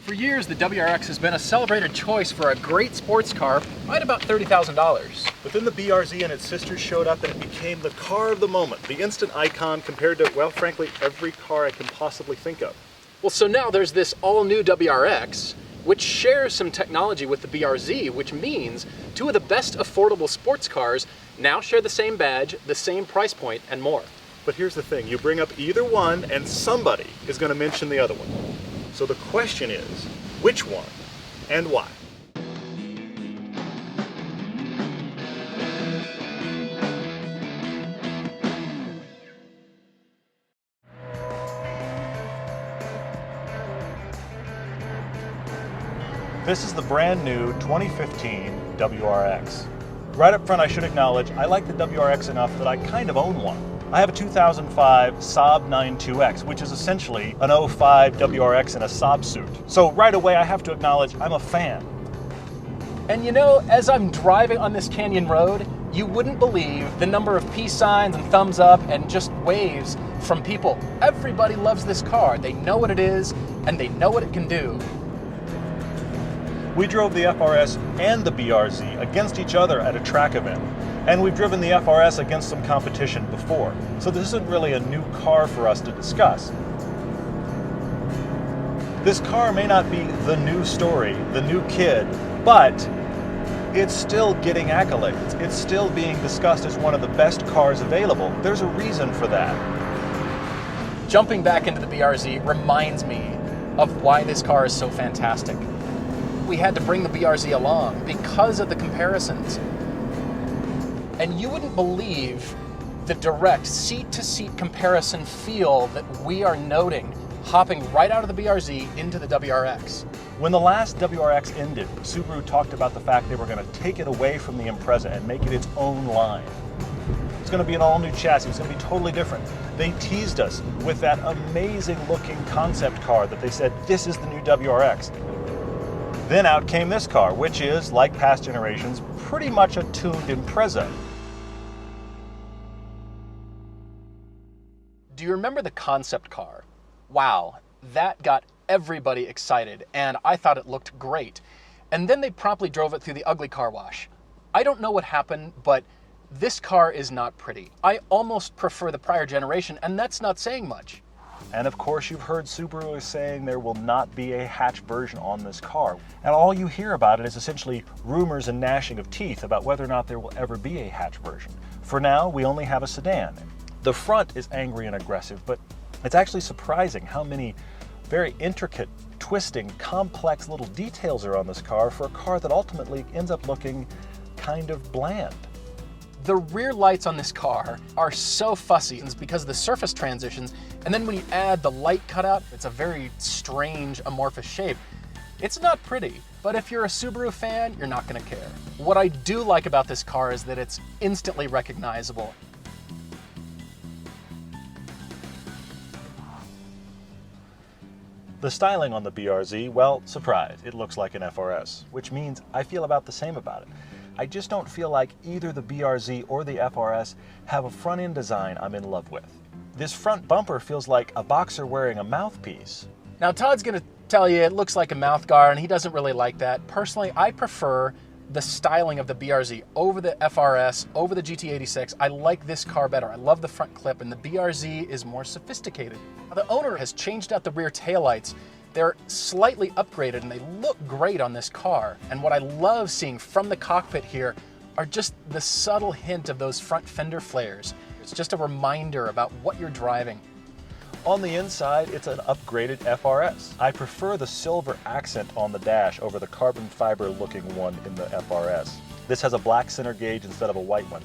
For years, the WRX has been a celebrated choice for a great sports car right about $30,000. But then the BRZ and its sisters showed up and it became the car of the moment, the instant icon compared to, well, frankly, every car I can possibly think of. Well, so now there's this all-new WRX, which shares some technology with the BRZ, which means two of the best affordable sports cars now share the same badge, the same price point, and more. But here's the thing, you bring up either one and somebody is going to mention the other one. So the question is, which one and why? This is the brand new 2015 WRX. Right up front, I should acknowledge, I like the WRX enough that I kind of own one. I have a 2005 Saab 92X, which is essentially an 05 WRX in a Saab suit. So right away, I have to acknowledge I'm a fan. And you know, as I'm driving on this canyon road, you wouldn't believe the number of peace signs and thumbs up and just waves from people. Everybody loves this car. They know what it is, and they know what it can do. We drove the FRS and the BRZ against each other at a track event. And we've driven the FRS against some competition before. So this isn't really a new car for us to discuss. This car may not be the new story, the new kid, but it's still getting accolades. It's still being discussed as one of the best cars available. There's a reason for that. Jumping back into the BRZ reminds me of why this car is so fantastic. We had to bring the BRZ along because of the comparisons. And you wouldn't believe the direct seat-to-seat comparison feel that we are noting hopping right out of the BRZ into the WRX. When the last WRX ended, Subaru talked about the fact they were going to take it away from the Impreza and make it its own line. It's going to be an all-new chassis. It's going to be totally different. They teased us with that amazing-looking concept car that they said, this is the new WRX. Then out came this car, which is, like past generations, pretty much a tuned Impreza. Do you remember the concept car? Wow, that got everybody excited, and I thought it looked great. And then they promptly drove it through the ugly car wash. I don't know what happened, but this car is not pretty. I almost prefer the prior generation, and that's not saying much. And of course, you've heard Subaru is saying there will not be a hatch version on this car. And all you hear about it is essentially rumors and gnashing of teeth about whether or not there will ever be a hatch version. For now, we only have a sedan. The front is angry and aggressive, but it's actually surprising how many very intricate, twisting, complex little details are on this car for a car that ultimately ends up looking kind of bland. The rear lights on this car are so fussy. It's because of the surface transitions, and then when you add the light cutout, it's a very strange, amorphous shape. It's not pretty, but if you're a Subaru fan, you're not gonna care. What I do like about this car is that it's instantly recognizable. The styling on the BRZ, well, surprise, it looks like an FRS, which means I feel about the same about it. I just don't feel like either the BRZ or the FRS have a front-end design I'm in love with. This front bumper feels like a boxer wearing a mouthpiece. Now Todd's gonna tell you it looks like a mouthguard, and he doesn't really like that. Personally, I prefer the styling of the BRZ over the FRS, over the GT86. I like this car better. I love the front clip, and the BRZ is more sophisticated. Now, the owner has changed out the rear taillights. They're slightly upgraded and they look great on this car. And what I love seeing from the cockpit here are just the subtle hint of those front fender flares. It's just a reminder about what you're driving. On the inside, it's an upgraded FRS. I prefer the silver accent on the dash over the carbon fiber looking one in the FRS. This has a black center gauge instead of a white one.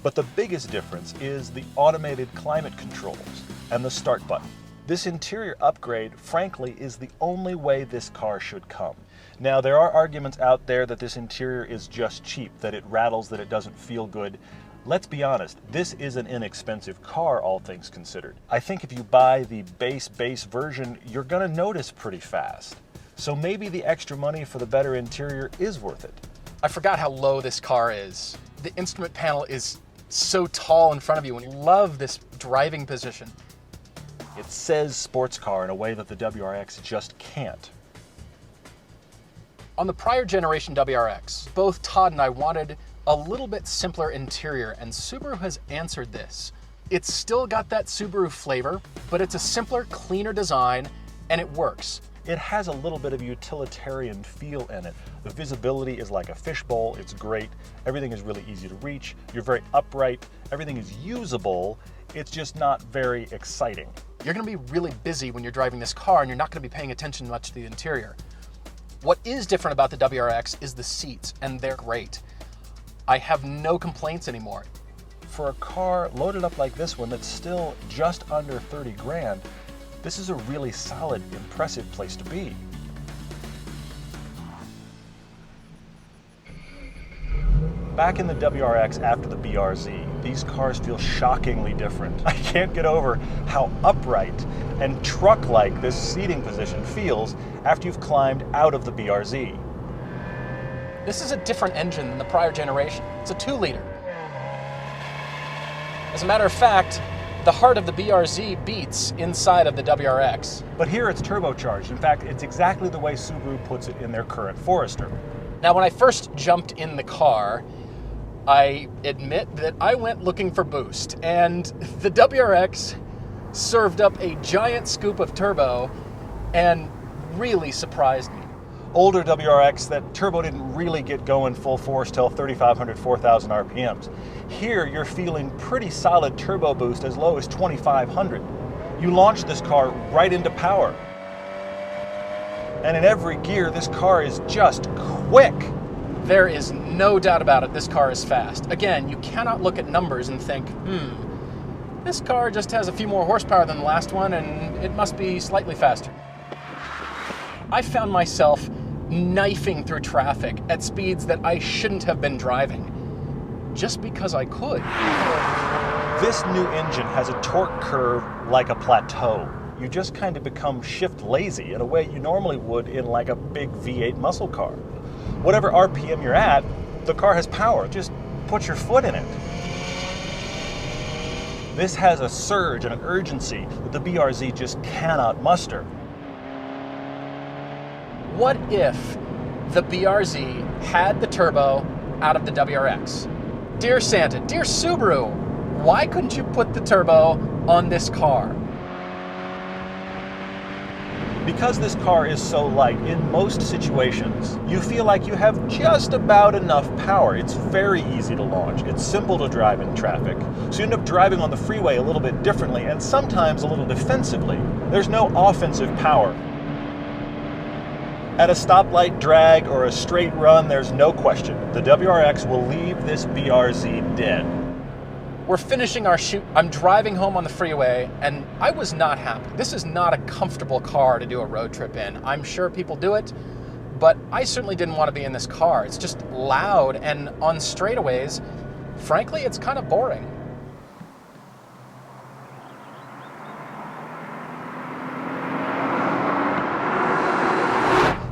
But the biggest difference is the automated climate controls and the start button. This interior upgrade, frankly, is the only way this car should come. Now, there are arguments out there that this interior is just cheap, that it rattles, that it doesn't feel good. Let's be honest, this is an inexpensive car, all things considered. I think if you buy the base version, you're gonna notice pretty fast. So maybe the extra money for the better interior is worth it. I forgot how low this car is. The instrument panel is so tall in front of you, and you love this driving position. It says sports car in a way that the WRX just can't. On the prior generation WRX, both Todd and I wanted a little bit simpler interior, and Subaru has answered this. It's still got that Subaru flavor, but it's a simpler, cleaner design, and it works. It has a little bit of utilitarian feel in it. The visibility is like a fishbowl, it's great. Everything is really easy to reach. You're very upright. Everything is usable. It's just not very exciting. You're gonna be really busy when you're driving this car, and you're not gonna be paying attention much to the interior. What is different about the WRX is the seats, and they're great. I have no complaints anymore. For a car loaded up like this one that's still just under 30 grand, this is a really solid, impressive place to be. Back in the WRX after the BRZ, these cars feel shockingly different. I can't get over how upright and truck-like this seating position feels after you've climbed out of the BRZ. This is a different engine than the prior generation. It's a 2-liter. As a matter of fact, the heart of the BRZ beats inside of the WRX. But here it's turbocharged. In fact, it's exactly the way Subaru puts it in their current Forester. Now, when I first jumped in the car, I admit that I went looking for boost, and the WRX served up a giant scoop of turbo and really surprised me. Older WRX, that turbo didn't really get going full force till 3,500, 4,000 RPMs. Here, you're feeling pretty solid turbo boost as low as 2,500. You launch this car right into power. And in every gear, this car is just quick. There is no doubt about it, this car is fast. Again, you cannot look at numbers and think, this car just has a few more horsepower than the last one and it must be slightly faster. I found myself knifing through traffic at speeds that I shouldn't have been driving, just because I could. This new engine has a torque curve like a plateau. You just kind of become shift lazy in a way you normally would in like a big V8 muscle car. Whatever RPM you're at, the car has power. Just put your foot in it. This has a surge and an urgency that the BRZ just cannot muster. What if the BRZ had the turbo out of the WRX? Dear Santa, dear Subaru, why couldn't you put the turbo on this car? Because this car is so light, in most situations, you feel like you have just about enough power. It's very easy to launch. It's simple to drive in traffic. So you end up driving on the freeway a little bit differently and sometimes a little defensively. There's no offensive power. At a stoplight drag or a straight run, there's no question. The WRX will leave this BRZ dead. We're finishing our shoot. I'm driving home on the freeway, and I was not happy. This is not a comfortable car to do a road trip in. I'm sure people do it, but I certainly didn't want to be in this car. It's just loud, and on straightaways, frankly, it's kind of boring.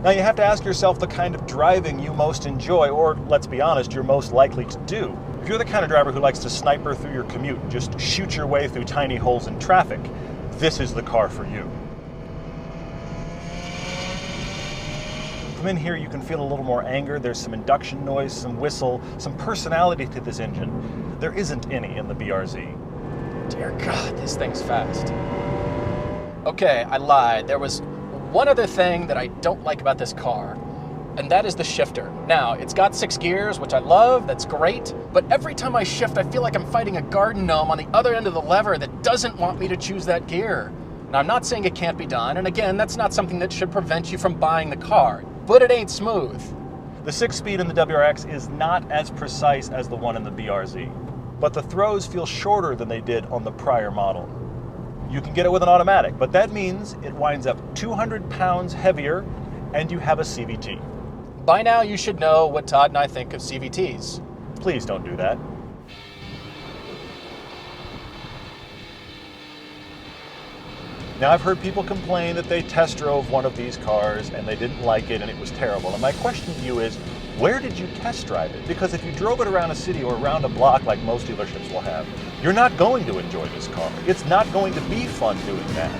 Now you have to ask yourself the kind of driving you most enjoy, or let's be honest, you're most likely to do. If you're the kind of driver who likes to sniper through your commute and just shoot your way through tiny holes in traffic, this is the car for you. From in here you can feel a little more anger. There's some induction noise, some whistle, some personality to this engine. There isn't any in the BRZ. Dear God, this thing's fast. Okay, I lied. There was one other thing that I don't like about this car, and that is the shifter. Now, it's got 6 gears, which I love, that's great, but every time I shift, I feel like I'm fighting a garden gnome on the other end of the lever that doesn't want me to choose that gear. Now, I'm not saying it can't be done, and again, that's not something that should prevent you from buying the car, but it ain't smooth. The 6-speed in the WRX is not as precise as the one in the BRZ, but the throws feel shorter than they did on the prior model. You can get it with an automatic, but that means it winds up 200 pounds heavier and you have a CVT. By now, you should know what Todd and I think of CVTs. Please don't do that. Now, I've heard people complain that they test drove one of these cars and they didn't like it and it was terrible. And my question to you is, where did you test drive it? Because if you drove it around a city or around a block like most dealerships will have, you're not going to enjoy this car. It's not going to be fun doing that.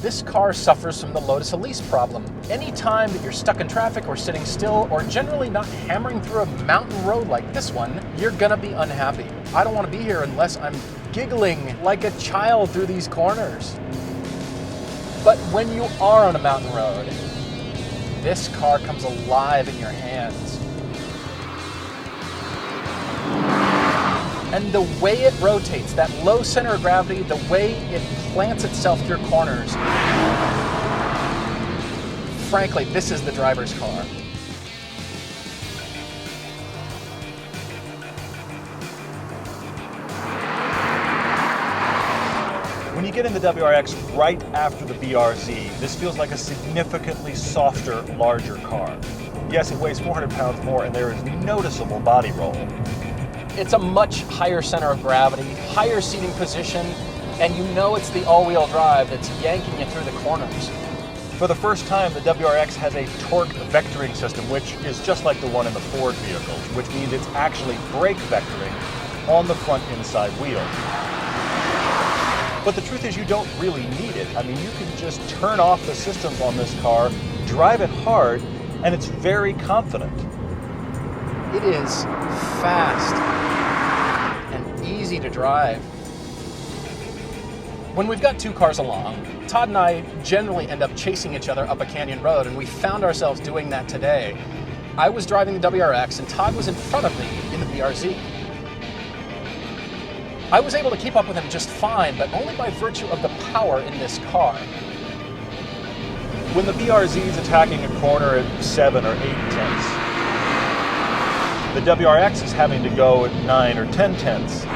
This car suffers from the Lotus Elise problem. Any time that you're stuck in traffic or sitting still or generally not hammering through a mountain road like this one, you're gonna be unhappy. I don't want to be here unless I'm giggling like a child through these corners. But when you are on a mountain road, this car comes alive in your hands. And the way it rotates, that low center of gravity, the way it plants itself through corners, frankly, this is the driver's car. When you get in the WRX right after the BRZ, this feels like a significantly softer, larger car. Yes, it weighs 400 pounds more and there is noticeable body roll. It's a much higher center of gravity, higher seating position, and you know it's the all-wheel drive that's yanking you through the corners. For the first time, the WRX has a torque vectoring system, which is just like the one in the Ford vehicles, which means it's actually brake vectoring on the front inside wheel. But the truth is you don't really need it. I mean, you can just turn off the systems on this car, drive it hard, and it's very confident. It is fast and easy to drive. When we've got two cars along, Todd and I generally end up chasing each other up a canyon road, and we found ourselves doing that today. I was driving the WRX and Todd was in front of me in the BRZ. I was able to keep up with him just fine, but only by virtue of the power in this car. When the BRZ is attacking a corner at 7 or 8 tenths, the WRX is having to go at 9 or 10 tenths. The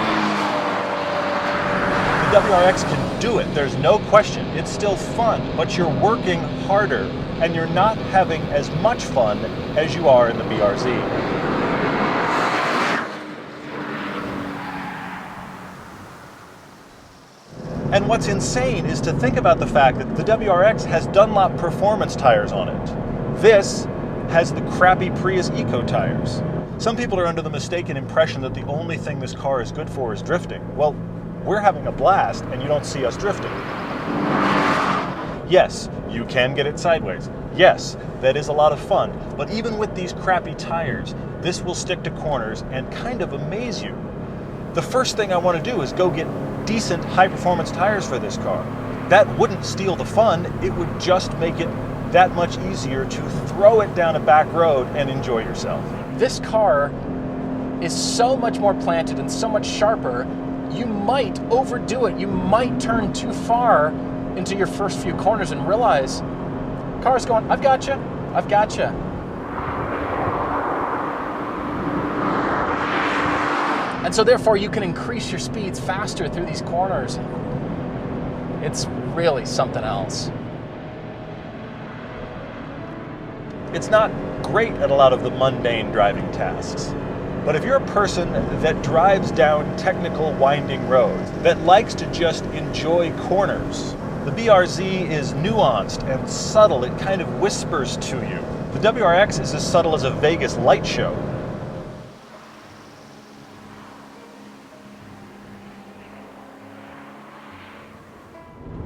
WRX can do it, there's no question. It's still fun, but you're working harder and you're not having as much fun as you are in the BRZ. And what's insane is to think about the fact that the WRX has Dunlop performance tires on it. This has the crappy Prius Eco tires. Some people are under the mistaken impression that the only thing this car is good for is drifting. Well, we're having a blast and you don't see us drifting. Yes, you can get it sideways. Yes, that is a lot of fun. But even with these crappy tires, this will stick to corners and kind of amaze you. The first thing I want to do is go get decent high-performance tires for this car. That wouldn't steal the fun, it would just make it that much easier to throw it down a back road and enjoy yourself. This car is so much more planted and so much sharper, you might overdo it. You might turn too far into your first few corners and realize, car's going, I've got you, I've got you. And so therefore you can increase your speeds faster through these corners. It's really something else. It's not great at a lot of the mundane driving tasks. But if you're a person that drives down technical winding roads, that likes to just enjoy corners, the BRZ is nuanced and subtle. It kind of whispers to you. The WRX is as subtle as a Vegas light show.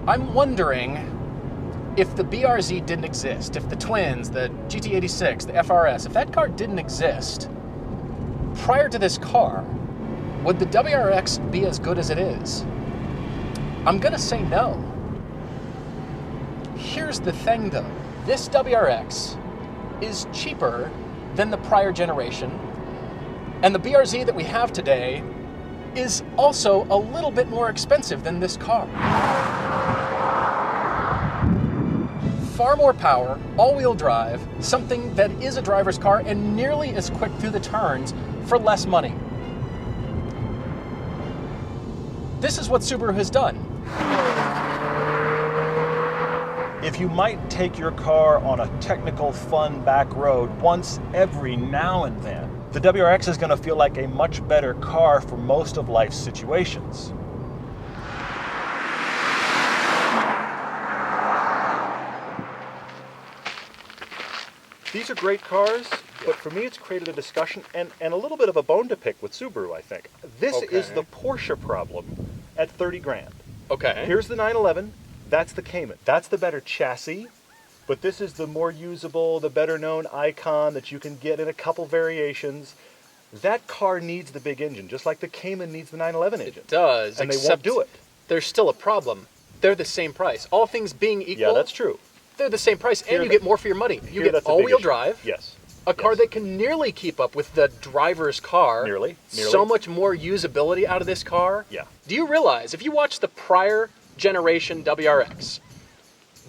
I'm wondering if the BRZ didn't exist, if the twins, the GT86, the FRS, if that car didn't exist, prior to this car, would the WRX be as good as it is? I'm gonna say no. Here's the thing though, this WRX is cheaper than the prior generation, and the BRZ that we have today is also a little bit more expensive than this car. Far more power, all-wheel drive, something that is a driver's car and nearly as quick through the turns for less money. This is what Subaru has done. If you might take your car on a technical, fun back road once every now and then, the WRX is going to feel like a much better car for most of life's situations. These are great cars, but for me it's created a discussion and a little bit of a bone to pick with Subaru, I think. This is the Porsche problem at 30 grand. Okay. Here's the 911. That's the Cayman. That's the better chassis, but this is the more usable, the better known icon that you can get in a couple variations. That car needs the big engine, just like the Cayman needs the 911 engine. It does, and they won't do it. There's still a problem. They're the same price. All things being equal, Yeah, that's true. they're the same price, and you get more for your money. You get all-wheel drive. Yes. A car that can nearly keep up with the driver's car. Nearly. So much more usability out of this car. Yeah. Do you realize, if you watch the prior generation WRX,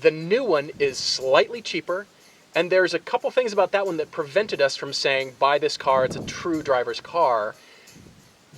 the new one is slightly cheaper, and there's a couple things about that one that prevented us from saying, buy this car, it's a true driver's car.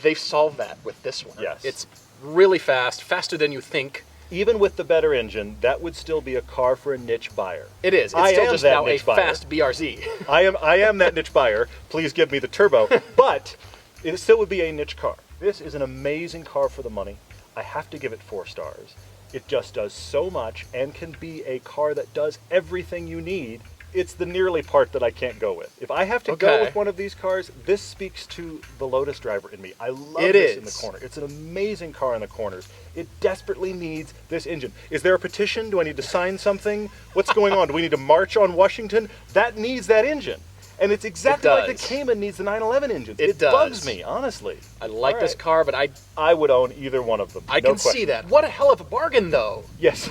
They've solved that with this one. Yes. It's really fast, faster than you think. Even with the better engine, that would still be a car for a niche buyer. It is. It's still just now a fast BRZ. I am that niche buyer. Please give me the turbo. But it still would be a niche car. This is an amazing car for the money. I have to give it 4 stars. It just does so much and can be a car that does everything you need. It's the nearly part that I can't go with. If I have to go with one of these cars, this speaks to the Lotus driver in me. I love this in the corner. It's an amazing car in the corners. It desperately needs this engine. Is there a petition? Do I need to sign something? What's going on? Do we need to march on Washington? That needs that engine. And it's exactly like the Cayman needs the 911 engine. It bugs me, honestly. I like this car, but I would own either one of them. I can see that. What a hell of a bargain, though. Yes.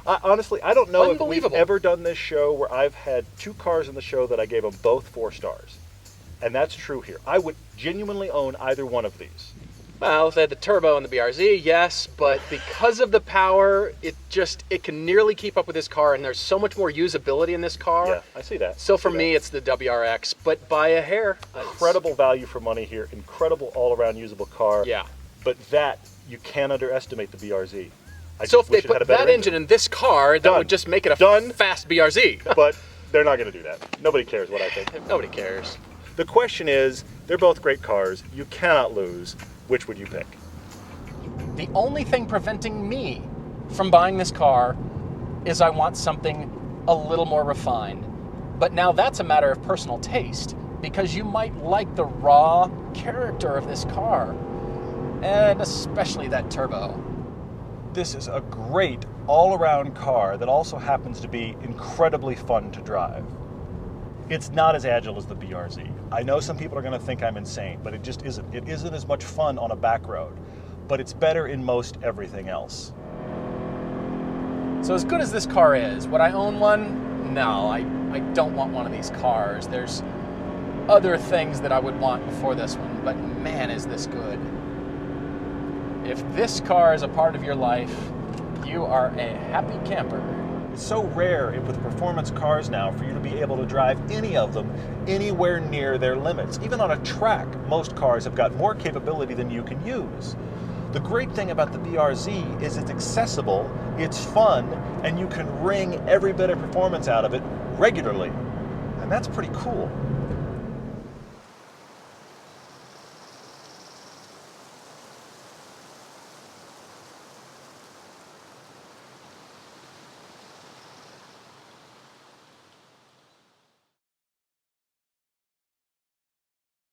Honestly, I don't know if we've ever done this show where I've had 2 cars in the show that I gave them both 4 stars. And that's true here. I would genuinely own either one of these. Well, they had the turbo and the BRZ, yes, but because of the power, it can nearly keep up with this car, and there's so much more usability in this car. Yeah, I see that. So for me, it's the WRX, but by a hair. Incredible value for money here. Incredible all-around usable car. Yeah. But you can't underestimate the BRZ. So if they put that engine in this car, that would just make it a fast BRZ. But they're not going to do that. Nobody cares what I think. Nobody cares. The question is, they're both great cars. You cannot lose. Which would you pick? The only thing preventing me from buying this car is I want something a little more refined. But now that's a matter of personal taste, because you might like the raw character of this car, and especially that turbo. This is a great all-around car that also happens to be incredibly fun to drive. It's not as agile as the BRZ. I know some people are going to think I'm insane, but it just isn't. It isn't as much fun on a back road, but it's better in most everything else. So as good as this car is, would I own one? No, I don't want one of these cars. There's other things that I would want before this one, but man, is this good. If this car is a part of your life, you are a happy camper. It's so rare with performance cars now for you to be able to drive any of them anywhere near their limits. Even on a track, most cars have got more capability than you can use. The great thing about the BRZ is it's accessible, it's fun, and you can wring every bit of performance out of it regularly. And that's pretty cool.